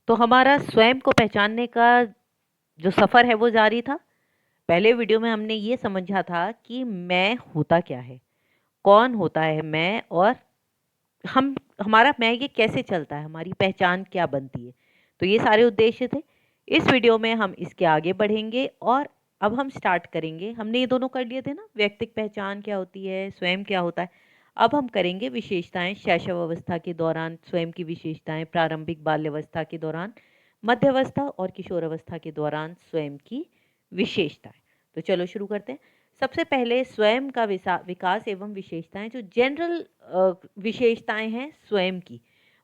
तो हमारा स्वयं को पहचानने का जो सफ़र है वो जारी था। पहले वीडियो में हमने ये समझा था कि मैं होता क्या है, कौन होता है मैं और हम हमारा मैं ये कैसे चलता है, हमारी पहचान क्या बनती है। तो ये सारे उद्देश्य थे। इस वीडियो में हम इसके आगे बढ़ेंगे और अब हम स्टार्ट करेंगे। हमने ये दोनों कर लिए थे ना, व्यक्तिक पहचान क्या होती है, स्वयं क्या होता है। अब हम करेंगे विशेषताएं, शैशव अवस्था के दौरान स्वयं की विशेषताएं, प्रारंभिक बाल्यावस्था के दौरान, मध्यावस्था और किशोरावस्था के दौरान स्वयं की विशेषताएं। तो चलो शुरू करते हैं। सबसे पहले स्वयं का विकास एवं विशेषताएं, जो जनरल विशेषताएं हैं स्वयं की,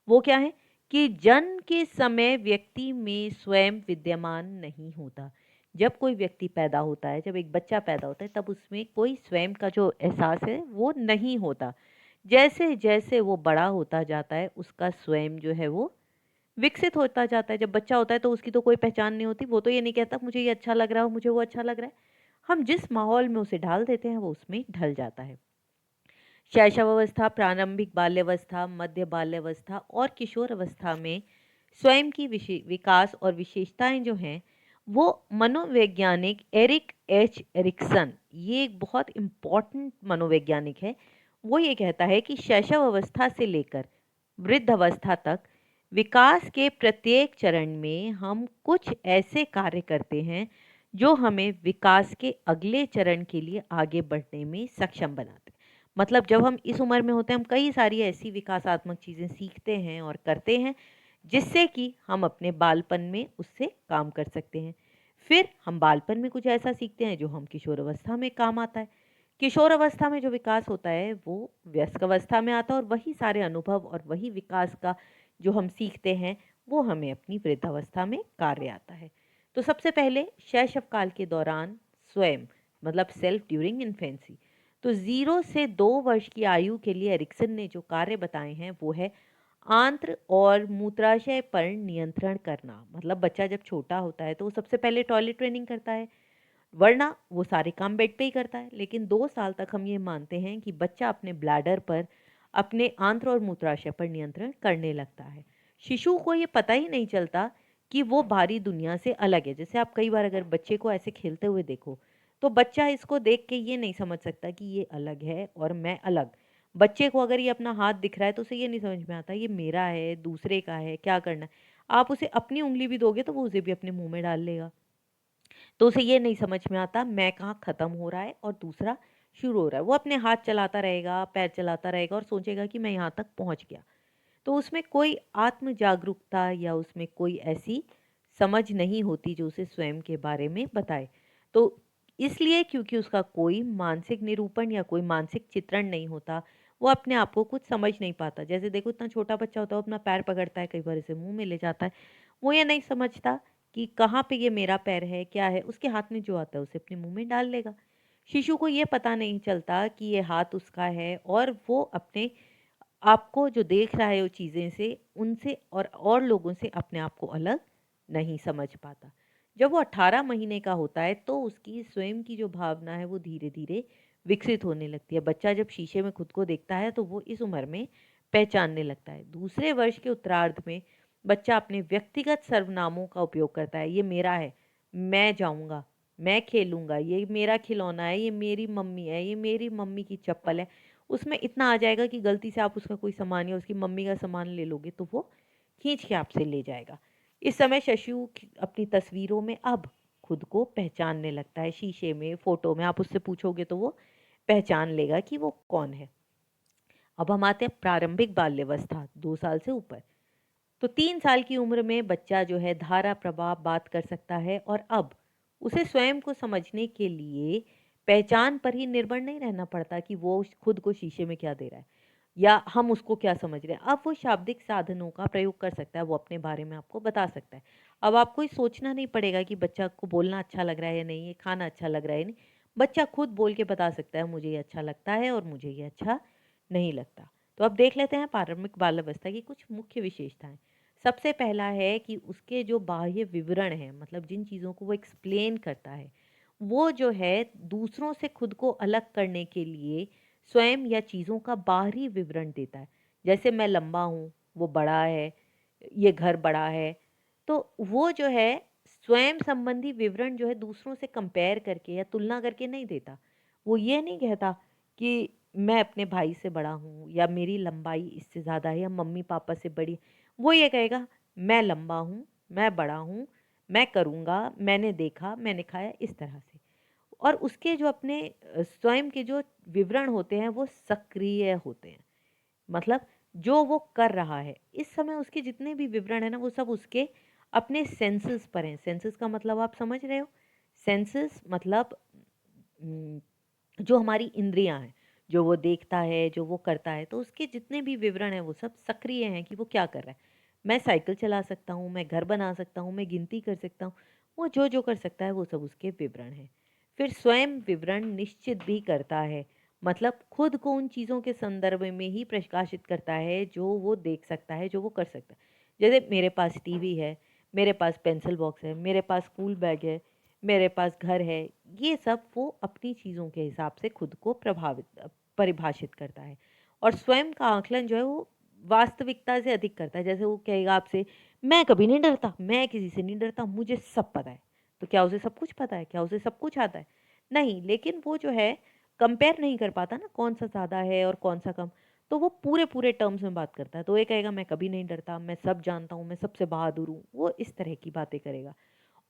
वो क्या है कि जन्म के समय व्यक्ति में स्वयं विद्यमान नहीं होता। जब कोई व्यक्ति पैदा होता है, जब एक बच्चा पैदा होता है, तब उसमें कोई स्वयं का जो एहसास है वो नहीं होता। जैसे जैसे वो बड़ा होता जाता है, उसका स्वयं जो है वो विकसित होता जाता है। जब बच्चा होता है तो उसकी तो कोई पहचान नहीं होती, वो तो ये नहीं कहता मुझे ये अच्छा लग रहा है, मुझे वो अच्छा लग रहा है। हम जिस माहौल में उसे ढाल देते हैं वो उसमें ढल जाता है। शैशवावस्था, प्रारंभिक बाल्यावस्था, मध्य बाल्यावस्था और किशोर अवस्था में स्वयं की विकास और विशेषताएं जो हैं, वो मनोवैज्ञानिक एरिक एच एरिक्सन, ये एक बहुत इम्पॉर्टेंट मनोवैज्ञानिक है। वो ये कहता है कि शैशव अवस्था से लेकर वृद्ध अवस्था तक विकास के प्रत्येक चरण में हम कुछ ऐसे कार्य करते हैं जो हमें विकास के अगले चरण के लिए आगे बढ़ने में सक्षम बनाते हैं। मतलब जब हम इस उम्र में होते हैं, हम कई सारी ऐसी विकासात्मक चीज़ें सीखते हैं और करते हैं जिससे कि हम अपने बालपन में उससे काम कर सकते हैं। फिर हम बालपन में कुछ ऐसा सीखते हैं जो हम किशोर अवस्था में काम आता है। किशोर अवस्था में जो विकास होता है वो वयस्क अवस्था में आता है, और वही सारे अनुभव और वही विकास का जो हम सीखते हैं वो हमें अपनी वृद्धावस्था में कार्य आता है। तो सबसे पहले शैशव काल के दौरान स्वयं, मतलब सेल्फ ड्यूरिंग इन्फेंसी। तो 0 से 2 वर्ष की आयु के लिए एरिक्सन ने जो कार्य बताए हैं वो है आंत्र और मूत्राशय पर नियंत्रण करना। मतलब बच्चा जब छोटा होता है तो वो सबसे पहले टॉयलेट ट्रेनिंग करता है, वरना वो सारे काम बेड पे ही करता है। लेकिन 2 साल तक हम ये मानते हैं कि बच्चा अपने ब्लैडर पर, अपने आंत्र और मूत्राशय पर नियंत्रण करने लगता है। शिशु को ये पता ही नहीं चलता कि वो बाहरी दुनिया से अलग है। जैसे आप कई बार अगर बच्चे को ऐसे खेलते हुए देखो, तो बच्चा इसको देख के ये नहीं समझ सकता कि ये अलग है और मैं अलग। बच्चे को अगर ये अपना हाथ दिख रहा है तो उसे ये नहीं समझ में आता ये मेरा है, दूसरे का है, क्या करना है। आप उसे अपनी उंगली भी दोगे तो वो उसे भी अपने मुंह में डाल लेगा। तो उसे ये नहीं समझ में आता मैं कहाँ ख़त्म हो रहा है और दूसरा शुरू हो रहा है। वो अपने हाथ चलाता रहेगा, पैर चलाता रहेगा और सोचेगा कि मैं यहाँ तक पहुँच गया। तो उसमें कोई आत्म जागरूकता या उसमें कोई ऐसी समझ नहीं होती जो उसे स्वयं के बारे में बताए। तो इसलिए क्योंकि उसका कोई मानसिक निरूपण या कोई मानसिक चित्रण नहीं होता, वो अपने आप को कुछ समझ नहीं पाता। जैसे देखो, इतना छोटा बच्चा होता है, वो अपना पैर पकड़ता है, कई बार इसे मुँह में ले जाता है। वो ये नहीं समझता कि कहाँ पे ये मेरा पैर है, क्या है? उसके हाथ में जो आता है उसे अपने मुँह में डाल लेगा। शिशु को ये पता नहीं चलता कि ये हाथ उसका है, और वो अपने आपको जो देख रहा है वो चीज़ें से, उनसे और लोगों से अपने आप को अलग नहीं समझ पाता। जब वो 18 महीने का होता है तो उसकी स्वयं की जो भावना है वो धीरे-धीरे विकसित होने लगती है। बच्चा जब शीशे में खुद को देखता है तो वो इस उम्र में पहचानने लगता है। दूसरे वर्ष के उत्तरार्ध में बच्चा अपने व्यक्तिगत सर्वनामों का उपयोग करता है। ये मेरा है, मैं जाऊँगा, मैं खेलूँगा, ये मेरा खिलौना है, ये मेरी मम्मी है, ये मेरी मम्मी की चप्पल है। उसमें इतना आ जाएगा कि गलती से आप उसका कोई सामान या उसकी मम्मी का सामान ले लोगे तो वो खींच के आपसे ले जाएगा। इस समय शशु अपनी तस्वीरों में अब खुद को पहचानने लगता है। शीशे में, फोटो में आप उससे पूछोगे तो वो पहचान लेगा कि वो कौन है। अब हम आते हैं प्रारंभिक बाल्यावस्था, 2 साल से ऊपर। तो 3 साल की उम्र में बच्चा जो है धारा प्रवाह बात कर सकता है, और अब उसे स्वयं को समझने के लिए पहचान पर ही निर्भर नहीं रहना पड़ता कि वो खुद को शीशे में क्या दे रहा है या हम उसको क्या समझ रहे हैं। अब वो शाब्दिक साधनों का प्रयोग कर सकता है, वो अपने बारे में आपको बता सकता है। अब आपको ये सोचना नहीं पड़ेगा कि बच्चा को बोलना अच्छा लग रहा है या नहीं, ये खाना अच्छा लग रहा है या नहीं। बच्चा खुद बोल के बता सकता है मुझे ये अच्छा लगता है और मुझे ये अच्छा नहीं लगता। तो अब देख लेते हैं प्रारंभिक बाल्यावस्था की कुछ मुख्य विशेषताएं। सबसे पहला है कि उसके जो बाह्य विवरण हैं, मतलब जिन चीज़ों को वो एक्सप्लेन करता है, वो जो है दूसरों से खुद को अलग करने के लिए स्वयं या चीज़ों का बाहरी विवरण देता है। जैसे मैं लंबा हूँ, वो बड़ा है, ये घर बड़ा है, तो वो जो है स्वयं संबंधी विवरण जो है दूसरों से कंपेयर करके या तुलना करके नहीं देता। वो ये नहीं कहता कि मैं अपने भाई से बड़ा हूँ या मेरी लंबाई इससे ज़्यादा है या मम्मी-पापा से बड़ी। वो ये कहेगा मैं लंबा हूँ, मैं बड़ा हूँ, मैं करूँगा, मैंने देखा, मैंने खाया, इस तरह से। और उसके जो अपने स्वयं के जो विवरण होते हैं वो सक्रिय होते हैं। मतलब जो वो कर रहा है, इस समय उसके जितने भी विवरण हैं ना, वो सब उसके अपने सेंसेस पर हैं। सेंसेस का मतलब आप समझ रहे हो? सेंसेस मतलब उम, जो हमारी इंद्रियाँ हैं, जो वो देखता है, जो वो करता है, तो उसके जितने भी विवरण हैं, वो सब सक्रिय हैं कि वो क्या कर रहा है। मैं साइकिल चला सकता हूँ, मैं घर बना सकता हूँ, मैं गिनती कर सकता हूँ, वो जो-जो कर सकता है, वो सब उसके विवरण हैं। फिर स्वयं विवरण निश्चित भी करता है, मतलब खुद को उन चीज़ों के संदर्भ में ही प्रकाशित करता है, जो वो देख सकता है, जो वो कर सकता है। जैसे मेरे पास टीवी है, मेरे पास पेंसिल बॉक्स है, मेरे पास स्कूल बैग है, मेरे पास घर है, ये सब वो अपनी चीज़ों के हिसाब से खुद को परिभाषित करता है। और स्वयं का आकलन जो है वो वास्तविकता से अधिक करता है। जैसे वो कहेगा आपसे, मैं कभी नहीं डरता, मैं किसी से नहीं डरता, मुझे सब पता है। तो क्या उसे सब कुछ पता है? क्या उसे सब कुछ आता है? नहीं, लेकिन वो जो है कंपेयर नहीं कर पाता ना कौन-सा ज़्यादा है और कौन-सा कम। तो वो पूरे-पूरे टर्म्स में बात करता है। तो ये कहेगा मैं कभी नहीं डरता, मैं सब जानता हूँ, मैं सबसे बहादुर हूँ। वो इस तरह की बातें करेगा।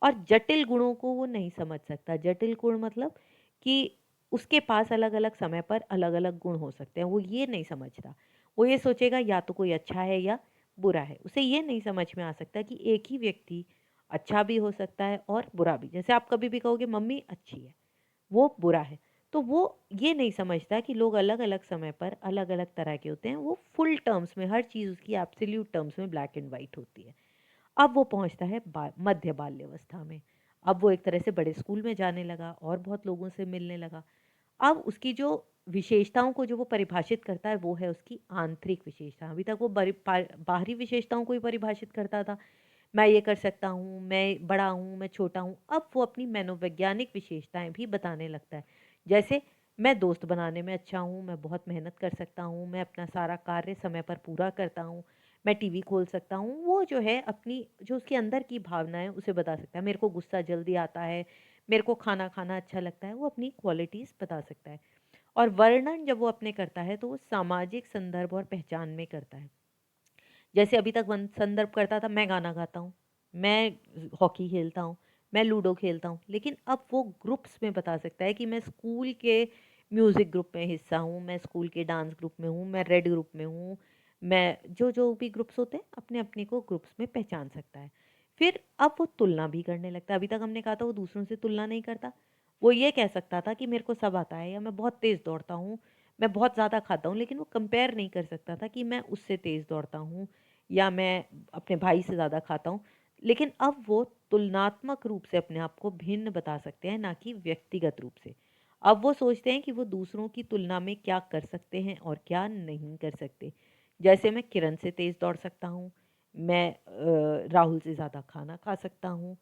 और जटिल गुणों को वो नहीं समझ सकता। जटिल गुण मतलब कि उसके पास अलग-अलग समय पर अलग-अलग गुण हो सकते हैं, वो ये नहीं समझता। वो ये सोचेगा या तो कोई अच्छा है या बुरा है। उसे ये नहीं समझ में आ सकता कि एक ही व्यक्ति अच्छा भी हो सकता है और बुरा भी। जैसे आप कभी भी कहोगे मम्मी अच्छी है, वो बुरा है। तो वो ये नहीं समझता कि लोग अलग-अलग समय पर अलग-अलग तरह के होते हैं। वो फुल टर्म्स में हर चीज़ उसकी एब्सोल्यूट टर्म्स में ब्लैक एंड व्हाइट होती है। अब वो पहुँचता है मध्य बाल्यावस्था में। अब वो एक तरह से बड़े स्कूल में जाने लगा और बहुत लोगों से मिलने लगा। अब उसकी जो विशेषताओं को जो वो परिभाषित करता है वो है उसकी आंतरिक विशेषता। अभी तक वो बाहरी विशेषताओं को ही परिभाषित करता था। मैं ये कर सकता हूँ, मैं बड़ा हूँ, मैं छोटा हूँ। अब वो अपनी मनोवैज्ञानिक विशेषताएँ भी बताने लगता है। जैसे मैं दोस्त बनाने में अच्छा हूँ, मैं बहुत मेहनत कर सकता हूँ, मैं अपना सारा कार्य समय पर पूरा करता हूँ, मैं टीवी खोल सकता हूँ। वो जो है अपनी जो उसके अंदर की भावना है उसे बता सकता है। मेरे को गुस्सा जल्दी आता है, मेरे को खाना खाना अच्छा लगता है, वो अपनी क्वालिटीज़ बता सकता है। और वर्णन जब वो अपने करता है तो वो सामाजिक संदर्भ और पहचान में करता है। जैसे अभी तक संदर्भ करता था मैं गाना गाता हूँ, मैं हॉकी खेलता हूँ, मैं लूडो खेलता हूँ, लेकिन अब वो ग्रुप्स में बता सकता है कि मैं स्कूल के म्यूज़िक ग्रुप में हिस्सा हूँ, मैं स्कूल के डांस ग्रुप में हूँ, मैं रेड ग्रुप में हूँ, मैं जो जो भी ग्रुप्स होते हैं अपने अपने को ग्रुप्स में पहचान सकता है। फिर अब वो तुलना भी करने लगता है। अभी तक हमने कहा था वो दूसरों से तुलना नहीं करता, वो ये कह सकता था कि मेरे को सब आता है या मैं बहुत तेज़ दौड़ता हूँ, मैं बहुत ज़्यादा खाता हूँ, लेकिन वो कंपेयर नहीं कर सकता था कि मैं उससे तेज़ दौड़ता हूँ या मैं अपने भाई से ज़्यादा खाता हूँ। लेकिन अब वो तुलनात्मक रूप से अपने आप को भिन्न बता सकते हैं, ना कि व्यक्तिगत रूप से। अब वो सोचते हैं कि वो दूसरों की तुलना में क्या कर सकते हैं और क्या नहीं कर सकते। जैसे मैं किरण से तेज़ दौड़ सकता हूँ, मैं राहुल से ज़्यादा खाना खा सकता हूँ,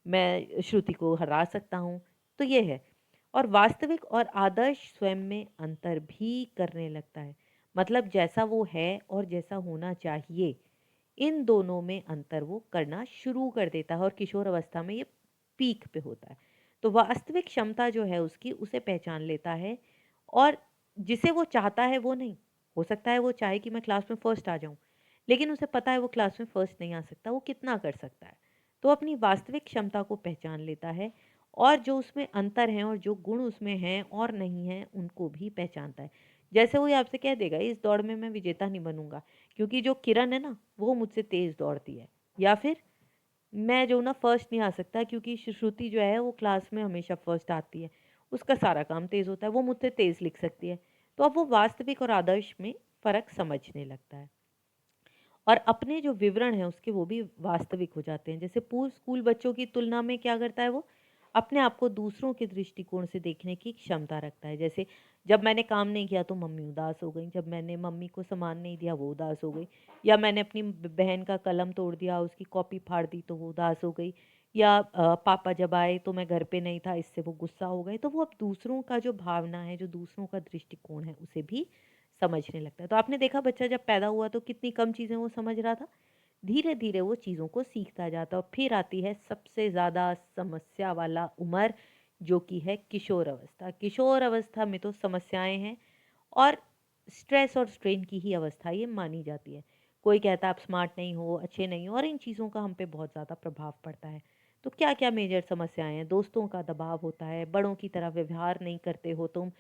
मैं श्रुति को हरा सकता हूँ, तो ये है। और वास्तविक और आदर्श स्वयं में अंतर भी करने लगता है। मतलब जैसा वो है और जैसा होना चाहिए, इन दोनों में अंतर वो करना शुरू कर देता है और किशोर अवस्था में ये पीक पे होता है। तो वास्तविक क्षमता जो है उसकी उसे पहचान लेता है और जिसे वो चाहता है वो नहीं। हो सकता है वो चाहे कि मैं क्लास में फर्स्ट आ जाऊँ, लेकिन उसे पता है वो क्लास में फर्स्ट नहीं आ सकता, वो कितना कर सकता है। तो अपनी वास्तविक क्षमता को पहचान लेता है और जो उसमें अंतर हैं और जो गुण उसमें हैं और नहीं हैं, उनको भी पहचानता है। जैसे वो ये आपसे कह देगा इस दौड़ में मैं विजेता नहीं बनूँगा, क्योंकि जो किरण है ना, वो मुझसे तेज़ दौड़ती है। या फिर मैं जो ना फर्स्ट नहीं आ सकता क्योंकि श्रुति जो है वो क्लास में हमेशा फर्स्ट आती है। उसका सारा काम तेज़ होता है, वो मुझसे तेज़ लिख सकती है। तो अब वो वास्तविक और आदर्श में फ़र्क समझने लगता है। और अपने जो विवरण हैं उसके वो भी वास्तविक हो जाते हैं। जैसे पूर्व स्कूल बच्चों की तुलना में क्या करता है वो? अपने आप को दूसरों के दृष्टिकोण से देखने की क्षमता रखता है। जैसे जब मैंने काम नहीं किया तो मम्मी उदास हो गईं, जब मैंने मम्मी को सामान नहीं दिया वो उदास हो गई, या मैंने अपनी बहन का कलम तोड़ दिया, उसकी कॉपी फाड़ दी तो वो उदास हो गई, या पापा जब आए तो मैं घर पे नहीं था इससे वो गुस्सा हो गए। तो वो अब दूसरों का जो भावना है, जो दूसरों का दृष्टिकोण है उसे भी समझने लगता है। तो आपने देखा बच्चा जब पैदा हुआ तो कितनी कम चीज़ें वो समझ रहा था। धीरे धीरे वो चीज़ों को सीखता जाता है। और फिर आती है सबसे ज़्यादा समस्या वाला उम्र, जो कि है किशोर अवस्था। किशोर अवस्था में तो समस्याएं हैं, और स्ट्रेस और स्ट्रेन की ही अवस्था ये मानी जाती है। कोई कहता है आप स्मार्ट नहीं हो, अच्छे नहीं हो, और इन चीज़ों का हम पे बहुत ज़्यादा प्रभाव पड़ता है। तो क्या क्या मेजर समस्याएं हैं? दोस्तों का दबाव होता है, बड़ों की तरह व्यवहार नहीं करते हो तुम,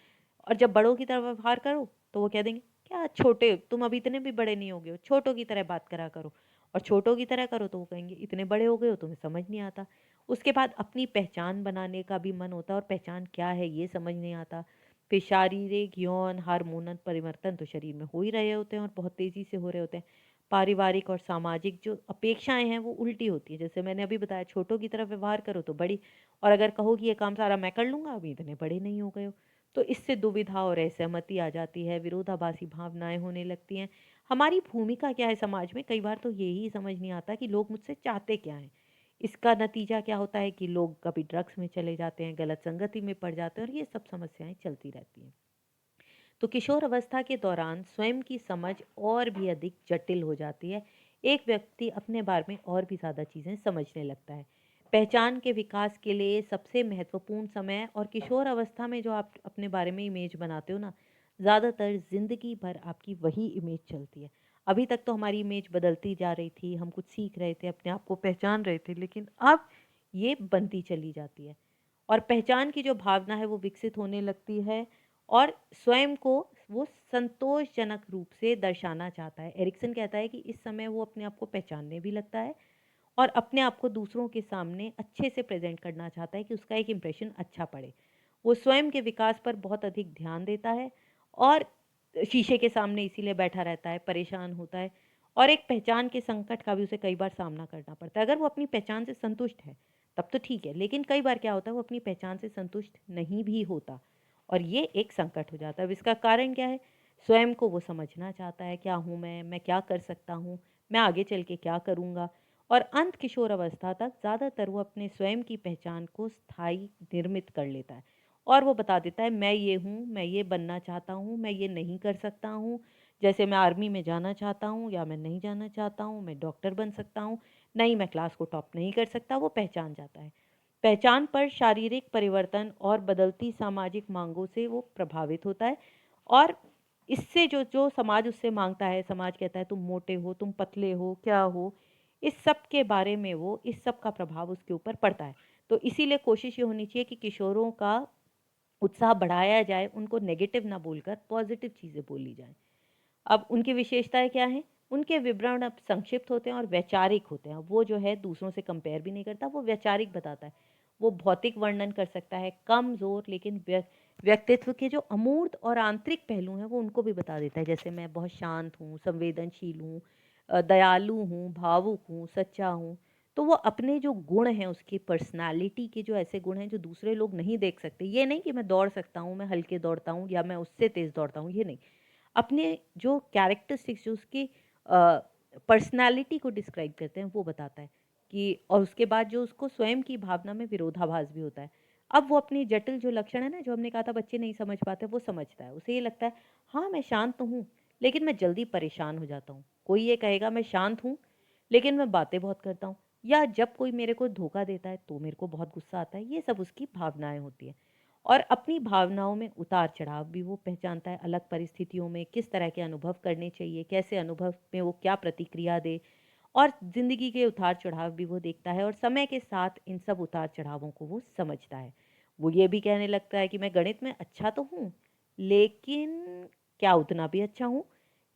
और जब बड़ों की तरह व्यवहार करो तो वो कह देंगे क्या छोटे, तुम अभी इतने भी बड़े नहीं हो गए हो, छोटों की तरह बात करा करो। और छोटों की तरह करो तो वो कहेंगे इतने बड़े हो गए हो, तुम्हें समझ नहीं आता। उसके बाद अपनी पहचान बनाने का भी मन होता है, और पहचान क्या है ये समझ नहीं आता। फिर शारीरिक यौन हार्मोनल परिवर्तन तो शरीर में हो ही रहे होते हैं, और बहुत तेजी से हो रहे होते हैं। पारिवारिक और सामाजिक जो अपेक्षाएं हैं वो उल्टी होती है। जैसे मैंने अभी बताया, छोटों की तरफ व्यवहार करो तो बड़ी, और अगर कहो कि ये काम सारा मैं कर लूंगा, अभी इतने बड़े नहीं हो गए हो, तो इससे दुविधा और असहमति आ जाती है, विरोधाभासी भावनाएं होने लगती हैं। हमारी भूमिका क्या है समाज में, कई बार तो यही समझ नहीं आता कि लोग मुझसे चाहते क्या हैं। इसका नतीजा क्या होता है कि लोग कभी ड्रग्स में चले जाते हैं, गलत संगति में पड़ जाते हैं, और ये सब समस्याएं चलती रहती हैं। तो किशोर अवस्था के दौरान स्वयं की समझ और भी अधिक जटिल हो जाती है। एक व्यक्ति अपने बारे में और भी ज़्यादा चीज़ें समझने लगता है। पहचान के विकास के लिए सबसे महत्वपूर्ण समय, और किशोर अवस्था में जो आप अपने बारे में इमेज बनाते हो ना, ज़्यादातर ज़िंदगी भर आपकी वही इमेज चलती है। अभी तक तो हमारी इमेज बदलती जा रही थी, हम कुछ सीख रहे थे, अपने आप को पहचान रहे थे, लेकिन अब ये बनती चली जाती है। और पहचान की जो भावना है वो विकसित होने लगती है, और स्वयं को वो संतोषजनक रूप से दर्शाना चाहता है। एरिक्सन कहता है कि इस समय वो अपने आप को पहचानने भी लगता है, और अपने आप को दूसरों के सामने अच्छे से प्रेजेंट करना चाहता है कि उसका एक इम्प्रेशन अच्छा पड़े। वो स्वयं के विकास पर बहुत अधिक ध्यान देता है, और शीशे के सामने इसीलिए बैठा रहता है, परेशान होता है, और एक पहचान के संकट का भी उसे कई बार सामना करना पड़ता है। अगर वो अपनी पहचान से संतुष्ट है तब तो ठीक है, लेकिन कई बार क्या होता है, वो अपनी पहचान से संतुष्ट नहीं भी होता, और ये एक संकट हो जाता है। अब इसका कारण क्या है? स्वयं को वो समझना चाहता है, क्या हूँ मैं क्या कर सकता हूँ, मैं आगे चल के क्या करूँगा। और अंत किशोर अवस्था तक ज़्यादातर वो अपने स्वयं की पहचान को स्थायी निर्मित कर लेता है, और वो बता देता है मैं ये हूँ, मैं ये बनना चाहता हूँ, मैं ये नहीं कर सकता हूँ। जैसे मैं आर्मी में जाना चाहता हूँ, या मैं नहीं जाना चाहता हूँ, मैं डॉक्टर बन सकता हूँ, नहीं मैं क्लास को टॉप नहीं कर सकता, वो पहचान जाता है। पहचान पर शारीरिक परिवर्तन और बदलती सामाजिक मांगों से वो प्रभावित होता है, और इससे जो जो समाज उससे मांगता है, समाज कहता है तुम मोटे हो, तुम पतले हो, क्या हो, इस सब के बारे में वो, इस सब का प्रभाव उसके ऊपर पड़ता है। तो इसीलिए कोशिश ये होनी चाहिए कि किशोरों का उत्साह बढ़ाया जाए, उनको नेगेटिव ना बोलकर पॉजिटिव चीज़ें बोली जाए। अब उनकी विशेषताएं क्या हैं? उनके विवरण अब संक्षिप्त होते हैं और वैचारिक होते हैं। वो जो है दूसरों से कंपेयर भी नहीं करता, वो वैचारिक बताता है। वो भौतिक वर्णन कर सकता है, कम जोर, लेकिन व्यक्तित्व के जो अमूर्त और आंतरिक पहलू हैं वो उनको भी बता देता है। जैसे मैं बहुत शांत हूँ, संवेदनशील हूँ, दयालु हूँ, भावुक हूँ, सच्चा हूँ। तो वो अपने जो गुण हैं, उसकी पर्सनालिटी के जो ऐसे गुण हैं जो दूसरे लोग नहीं देख सकते। ये नहीं कि मैं दौड़ सकता हूँ, मैं हल्के दौड़ता हूँ, या मैं उससे तेज़ दौड़ता हूँ, ये नहीं। अपने जो कैरेक्टरिस्टिक्स, जो उसकी पर्सनालिटी को डिस्क्राइब करते हैं, वो बताता है कि, और उसके बाद जो उसको स्वयं की भावना में विरोधाभास भी होता है। अब वो अपनी जटिल जो लक्षण है ना, जो हमने कहा था बच्चे नहीं समझ पाते, वो समझता है। उसे ये लगता है हाँ मैं शांत तो हूँ, लेकिन मैं जल्दी परेशान हो जाता हूँ। कोई ये कहेगा मैं शांत हूँ, लेकिन मैं बातें बहुत करता हूँ, या जब कोई मेरे को धोखा देता है तो मेरे को बहुत गुस्सा आता है। ये सब उसकी भावनाएं होती है। और अपनी भावनाओं में उतार चढ़ाव भी वो पहचानता है। अलग परिस्थितियों में किस तरह के अनुभव करने चाहिए, कैसे अनुभव में वो क्या प्रतिक्रिया दे, और ज़िंदगी के उतार चढ़ाव भी वो देखता है, और समय के साथ इन सब उतार चढ़ावों को वो समझता है। वो ये भी कहने लगता है कि मैं गणित में अच्छा तो हूँ, लेकिन क्या उतना भी अच्छा हूँ?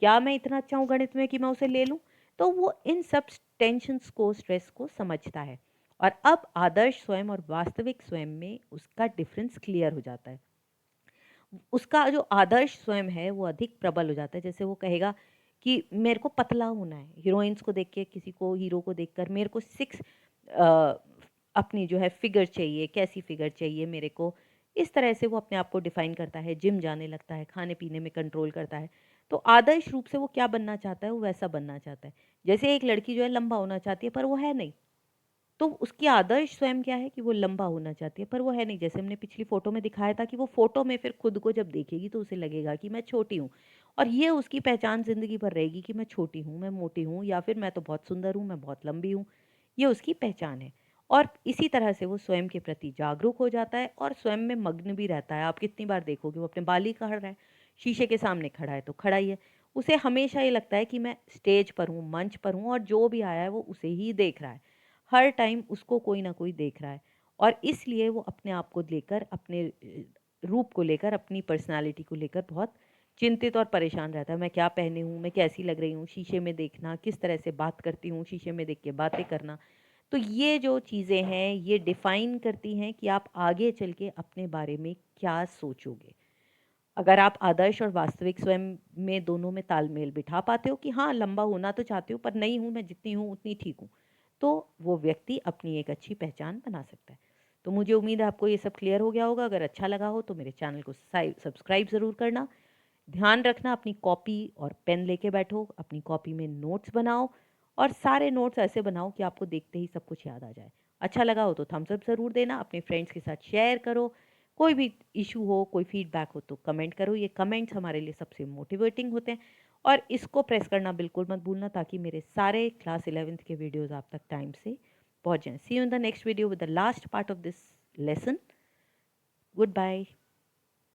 क्या मैं इतना अच्छा हूँ गणित में कि मैं उसे ले लूँ? तो वो इन सब टेंशन्स को, स्ट्रेस को समझता है। और अब आदर्श स्वयं और वास्तविक स्वयं में उसका डिफरेंस क्लियर हो जाता है। उसका जो आदर्श स्वयं है वो अधिक प्रबल हो जाता है। जैसे वो कहेगा कि मेरे को पतला होना है, हीरोइंस को देख के, किसी को हीरो को देखकर मेरे को सिक्स अपनी जो है फिगर चाहिए, कैसी फिगर चाहिए मेरे को, इस तरह से वो अपने आप को डिफाइन करता है। जिम जाने लगता है, खाने पीने में कंट्रोल करता है। तो आदर्श रूप से वो क्या बनना चाहता है, वो वैसा बनना चाहता है। जैसे एक लड़की जो है लंबा होना चाहती है, पर वो है नहीं, तो उसकी आदर्श स्वयं क्या है कि वो लंबा होना चाहती है, पर वो है नहीं। जैसे हमने पिछली फ़ोटो में दिखाया था कि वो फ़ोटो में फिर खुद को जब देखेगी तो उसे लगेगा कि मैं छोटी हूँ। और ये उसकी पहचान ज़िंदगी भर रहेगी कि मैं छोटी हूँ, मैं मोटी हूँ या फिर मैं तो बहुत सुंदर हूँ, मैं बहुत लंबी हूँ। ये उसकी पहचान है। और इसी तरह से वो स्वयं के प्रति जागरूक हो जाता है और स्वयं में मग्न भी रहता है। आप कितनी बार देखोगे वो अपने बाल ही काढ़ रहा है, शीशे के सामने खड़ा है तो खड़ा ही है। उसे हमेशा ये लगता है कि मैं स्टेज पर हूँ, मंच पर हूँ और जो भी आया है वो उसे ही देख रहा है। हर टाइम उसको कोई ना कोई देख रहा है और इसलिए वो अपने आप को लेकर, अपने रूप को लेकर, अपनी पर्सनैलिटी को लेकर बहुत चिंतित और परेशान रहता है। मैं क्या पहने हूँ, मैं कैसी लग रही हूँ, शीशे में देखना, किस तरह से बात करती हूँ, शीशे में देख के बातें करना। तो ये जो चीज़ें हैं, ये डिफ़ाइन करती हैं कि आप आगे चल के अपने बारे में क्या सोचोगे। अगर आप आदर्श और वास्तविक स्वयं में दोनों में तालमेल बिठा पाते हो कि हाँ, लंबा होना तो चाहती हूँ पर नहीं हूँ, मैं जितनी हूँ उतनी ठीक हूँ, तो वो व्यक्ति अपनी एक अच्छी पहचान बना सकता है। तो मुझे उम्मीद है आपको ये सब क्लियर हो गया होगा। अगर अच्छा लगा हो तो मेरे चैनल को सब्सक्राइब ज़रूर करना। ध्यान रखना, अपनी कॉपी और पेन लेके बैठो, अपनी कॉपी में नोट्स बनाओ और सारे नोट्स ऐसे बनाओ कि आपको देखते ही सब कुछ याद आ जाए। अच्छा लगा हो तो थम्स अप ज़रूर देना, अपने फ्रेंड्स के साथ शेयर करो। कोई भी इशू हो, कोई फीडबैक हो तो कमेंट करो। ये कमेंट्स हमारे लिए सबसे मोटिवेटिंग होते हैं और इसको प्रेस करना बिल्कुल मत भूलना ताकि मेरे सारे क्लास 11th के वीडियोस आप तक टाइम से पहुंच जाएं। See you in the next video with the last part of this lesson. Good bye.